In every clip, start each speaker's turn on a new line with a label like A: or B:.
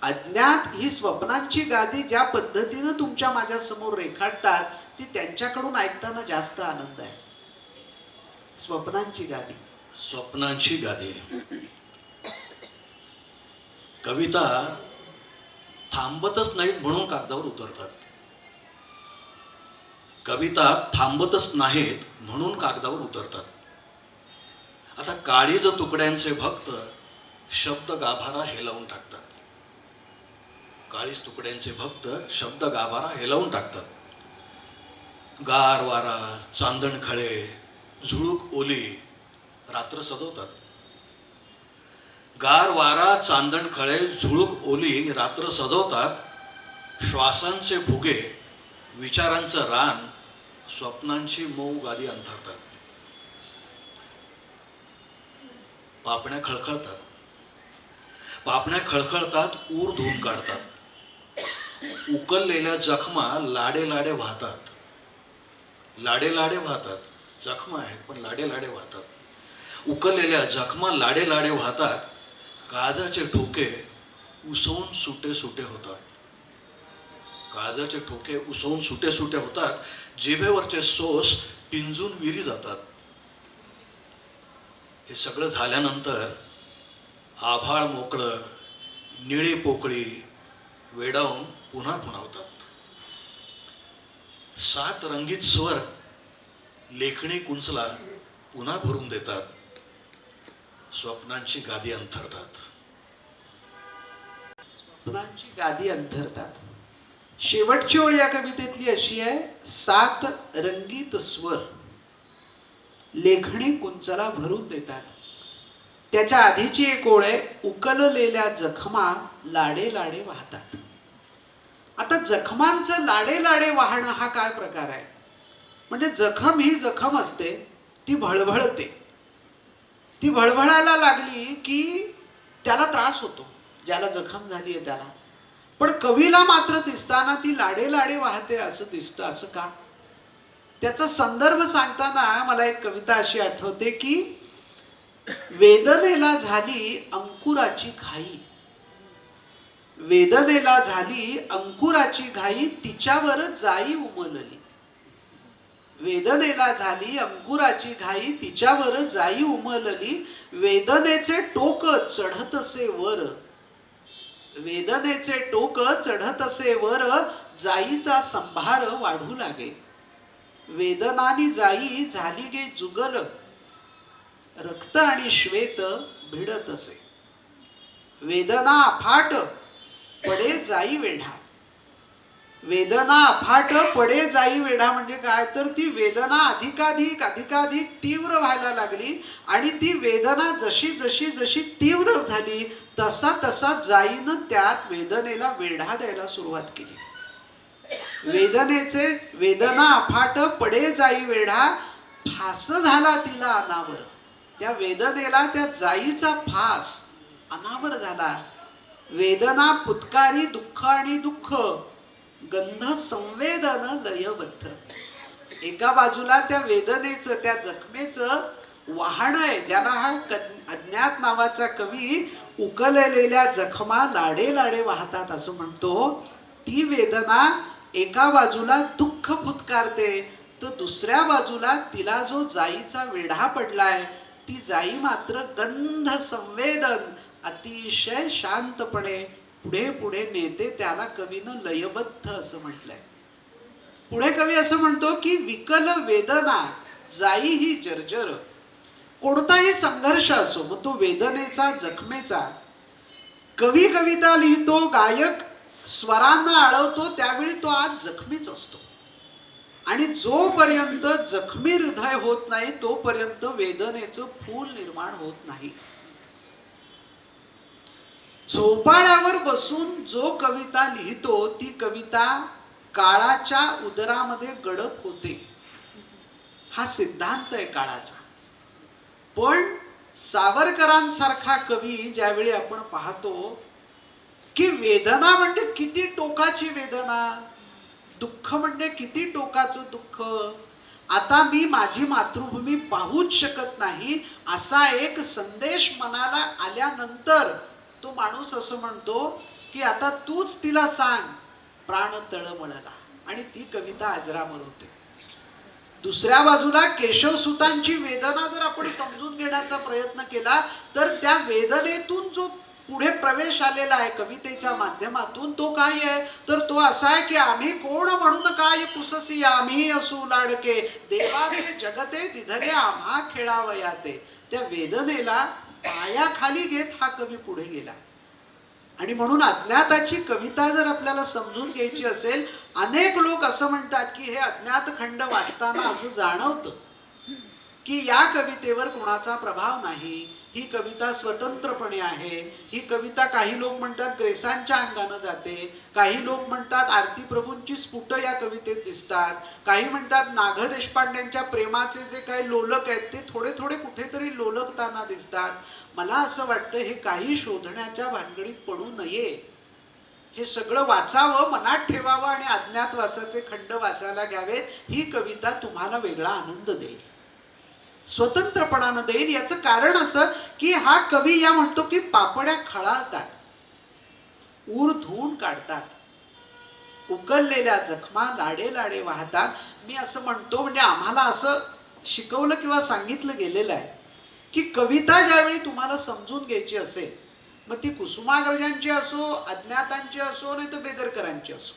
A: अज्ञात ही स्वप्नांची गादी ज्या पद्धतीनं तुमच्या माझ्या समोर रेखाटतात ती त्यांच्याकडून ऐकताना जास्त आनंद आहे. स्वप्नांची गादी.
B: स्वप्नांची गादी. कविता थांबतच नाहीत म्हणून कागदावर उतरतात. कविता थांबतच नाहीत म्हणून कागदावर उतरतात. आता काळीज तुकड्यांचे भक्त शब्द गाभारा हेलावून टाकतात. काळीज तुकड्यांचे भक्त शब्द गाभारा हेलावून टाकतात. गार वारा, चांदण खळे, झुळूक ओली रात्र सजवतात. गार वारा, चांदण खळे, झुळूक ओली रात्र सजवतात. श्वासांचे फुगे, विचारांचं रान, स्वप्नांची मऊ गादी अंथरतात. पापण्या खळखळतात. पापण्या खळखळतात, ऊर धुवून काढतात. उकललेल्या जखमा लाडे लाडे वाहतात. लाडे लाडे वाहतात. जखमा आहेत पण लाडे लाडे वाहतात. उकललेल्या जखमा लाडे लाडे वाहतात. काळजाचे ठोके उसवून सुटे सुटे होतात. काळजाचे ठोके उसवून सुटे सुटे होतात. जिभेवरचे सोस पिंजून विरी जातात. हे सगळं झाल्यानंतर आभाळ मोकळं, निळी पोकळी वेडावून पुन्हा खुणावतात. 7 रंगीत स्वर लेखणी कुंचला पुन्हा भरून देतात. स्वप्नांची गादी अंथरतात.
A: स्वप्नांची गादी अंथरतात. शेवटची ओळ या कवितेतली अशी आहे, 7 रंगीत स्वर लेखणी कुंचला भरून देतात. त्याच्या आधीची एक ओळ आहे, उकललेल्या जखमा लाडे लाडे वाहतात. आता जखमांचं लाडे लाडे वाहणं हा काय प्रकार आहे? म्हणजे जखम ही जखम असते, ती भळभळते. ती भळभळायला लागली की त्याला त्रास होतो, ज्याला जखम झाली आहे त्याला. पण कवीला मात्र दिसताना ती लाडे लाडे वाहते असं दिसतं. असं का? त्याचा संदर्भ सांगताना मला एक कविता अशी आठवते की वेदनेला झाली अंकुराची घाई. वेदनेला झाली अंकुराची घाई, तिच्यावर जाई उमलली. वेदनेला झाली अंकुराची घाई, तिच्यावर जाई उमलली. वेदनेचे टोक चढत असे वर. वेदनेचे टोक चढत असे वर, जाईचा संभार वाढू लागे. वेदनानी जाई झाली गे जुगल, रक्त आणि श्वेत भिडत असे. वेदना अफाट पडे जाई वेढा. वेदना अफाट पडे जाई वेढा म्हणजे काय? तर ती वेदना अधिकाधिक अधिकाधिक तीव्र व्हायला लागली आणि ती वेदना जशी जशी जशी तीव्र झाली तसा तसा जाईनं त्यात वेदनेला वेढा द्यायला सुरुवात केली. वेदना अफाट पडे जाई वेढा, फास झाला तिला अनावर. त्या वेदनेला त्या जाईचा फास अनावर झाला. वेदना फुतकारी दुःख आणि दुःख, गंध संवेदन लयबद्ध. एका बाजूला त्या वेदनेचं, त्या जखमेचं वाहन आहे, ज्याला हा अज्ञात नावाचा कवी उकललेल्या जखमा लाडे लाडे वाहतात असं म्हणतो. ती वेदना एका बाजूला दुःख फुतकारते, तर दुसऱ्या बाजूला तिला जो जाईचा वेढा पडलाय ती जाई मात्र गंध संवेदन अतिशय शांतपणे पुढे पुढे नेते. त्याला कवीनं लयबद्ध असं म्हटलंय. पुढे कवी असं म्हणतो की विकल वेदना जाई ही जर्जर. कोणताही संघर्ष असो, मग तो वेदनेचा, जखमेचा. कवी कविता लिहितो, गायक स्वरांना आळवतो, त्यावेळी तो आज जखमीच असतो. आणि जोपर्यंत जखमी हृदय होत नाही तोपर्यंत वेदनेचं फूल निर्माण होत नाही. झोपाळ्यावर बसून जो कविता लिहितो ती कविता काळाच्या उदरामध्ये गडप होते. हा सिद्धांत आहे काळाचा. पण सावरकरांसारखा कवी ज्यावेळी आपण पाहतो की वेदना म्हणजे किती टोकाची वेदना, दुःख म्हणजे किती टोकाचं दुःख, आता मी माझी मातृभूमी पाहूच शकत नाही असा एक संदेश मनाला आल्यानंतर तो माणूस असं म्हणतो की आता तूच तिला सांग प्राण तळमळला, आणि ती कविता अजरामर होते. दुसऱ्या बाजूला केशवसुतांची वेदना जर आपण समजून घेण्याचा प्रयत्न केला तर त्या वेदनेतून जो पुढे प्रवेश आलेला आहे कवितेच्या माध्यमातून, तो काय आहे तर तो असा आहे की आम्ही कोण म्हणून काय पुससी आम्ही असू लाडके, देवाचे जगते दिधले आम्हा खेळावयाते. त्या वेदनेला पायाखाली घेत हा कवी पुढे गेला. आणि म्हणून अज्ञाताची कविता जर आपल्याला समजून घ्यायची असेल, अनेक लोक असं म्हणतात की हे अज्ञात खंड वाचताना असं जाणवतं की या कवितेवर कोणाचा प्रभाव नाही, ही कविता स्वतंत्रपणे आहे. ही कविता काही लोक म्हणतात ग्रेसांच्या अंगानं जाते, काही लोक म्हणतात आरती प्रभूंची स्फुट या कवितेत दिसतात, काही म्हणतात नाग देशपांडेंच्या प्रेमाचे जे काही लोलक आहेत ते थोडे थोडे कुठेतरी लोलकताना दिसतात. मला असं वाटतं हे काही शोधण्याच्या भानगडीत पडू नये. हे सगळं वाचावं, मनात ठेवावं आणि अज्ञातवासाचे खंड वाचायला घ्यावेत. ही कविता तुम्हाला वेगळा आनंद देईल, स्वतंत्रपणानं देईल. याचं कारण असं की हा कवी या म्हणतो की पापड्या खळाळतात, ऊर धुवून काढतात, उकललेल्या जखमा लाडे लाडे वाहतात. मी असं म्हणतो म्हणजे आम्हाला असं शिकवलं किंवा सांगितलं गेलेलं आहे की कविता ज्यावेळी तुम्हाला समजून घ्यायची असेल, मग ती कुसुमाग्रजांची असो, अज्ञातांची असो, नाही तर बेदरकरांची असो,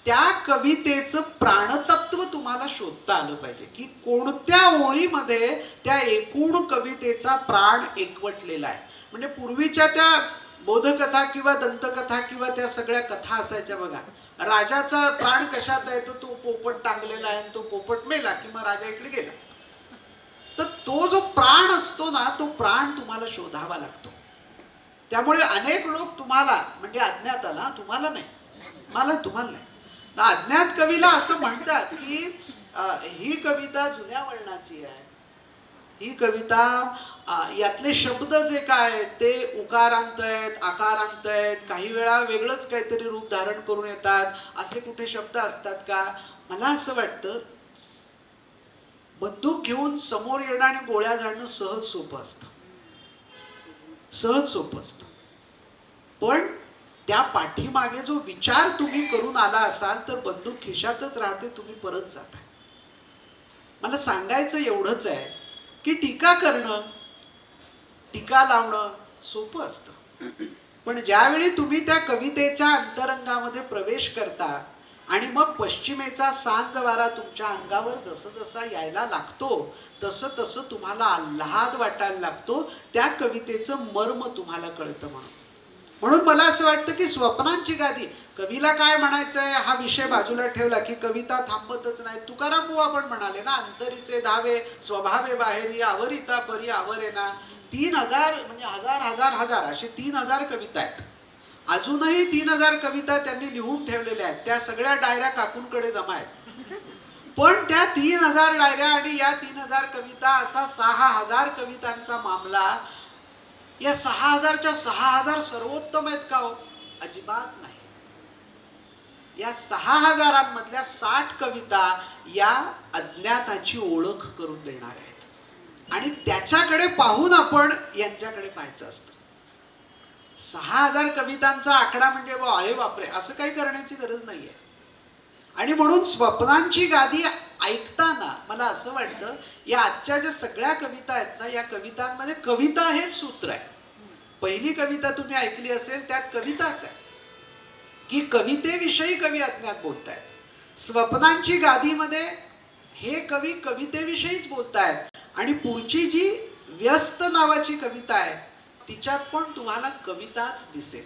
A: त्या कवितेचं प्राणतत्व तुम्हाला शोधता आलं पाहिजे की कोणत्या ओळीमध्ये त्या एकूण कवितेचा प्राण एकवटलेला आहे. म्हणजे पूर्वीच्या त्या बोधकथा किंवा दंतकथा किंवा त्या सगळ्या कथा असायच्या बघा, राजाचा प्राण कशात आहे तर तो पोपट टांगलेला आहे, तो पोपट मेला की मग राजा इकडे गेला. तर तो जो प्राण असतो ना, तो प्राण तुम्हाला शोधावा लागतो. त्यामुळे अनेक लोक तुम्हाला म्हणजे अज्ञाताला, तुम्हाला नाही, तुम्हाला नाही, अज्ञात कवीला असं म्हणतात की ही कविता जुन्या वळणाची आहे, ही कविता यातले शब्द जे काय ते उकारांत आहेत, आकारांत आहेत, काही वेळा वेगळंच काहीतरी रूप धारण करून येतात. असे कुठे शब्द असतात का? मला असं वाटतं बंदूक घेऊन समोर येणं आणि गोळ्या झाडणं सहज सोपं असतं, सहज सोपं असतं. पण त्या पाठीमागे जो विचार तुम्ही करून आला असाल तर बंदूक खिशातच राहते, तुम्ही परत जाता. मला सांगायचं एवढंच आहे की टीका करणं, टीका लावणं सोपं असतं, पण ज्यावेळी तुम्ही त्या कवितेच्या अंतरंगामध्ये प्रवेश करता आणि मग पश्चिमेचा सांज वारा तुमच्या अंगावर जसं जसा यायला लागतो तसं तसं तुम्हाला आल्हाद वाटायला लागतो, त्या कवितेचं मर्म तुम्हाला कळतं. म्हणून मला असं वाटतं की स्वप्नांची गादी, कवीला काय म्हणायचंय हा विषय बाजूला ठेवला की कविता थांबतच नाही. तुकाराम बुवा पण म्हणाले ना, अंतरीचे धावे स्वभावे बाहेरी आवरिता परी आवरेना. 3000 म्हणजे हजार हजार हजार असे 3000 कविता आहेत. अजूनही 3000 कविता त्यांनी लिहून ठेवलेल्या आहेत. त्या सगळ्या डायऱ्या काकूंकडे जमा आहेत. पण त्या 3000 डायऱ्या आणि या 3000 कविता असा 6000 कवितांचा मामला. या 6000च्या 6000 सर्वोत्तम आहेत का हो? अजिबात नाही. या 6000मधल्या 60 कविता या अज्ञाताची ओळख करून देणार आहेत आणि त्याच्याकडे पाहून आपण यांच्याकडे पाहायचं असतं. 6000 कवितांचा आकडा म्हणजे अरे बापरे असं काही करण्याची गरज नाहीये. आणि म्हणून स्वप्नांची गादी ऐकताना मला असं वाटतं या आजच्या ज्या सगळ्या कविता आहेत ना, या कवितांमध्ये कविता हेच सूत्र आहे. पहिली कविता तुम्ही ऐकली असेल त्यात कविताच आहे की कवितेविषयी कवी अज्ञात बोलतायत. स्वप्नांची गादीमध्ये हे कवी कवितेविषयीच बोलतायत. आणि पुढची जी व्यस्त नावाची कविता आहे तिच्यात पण तुम्हाला कविताच दिसेल.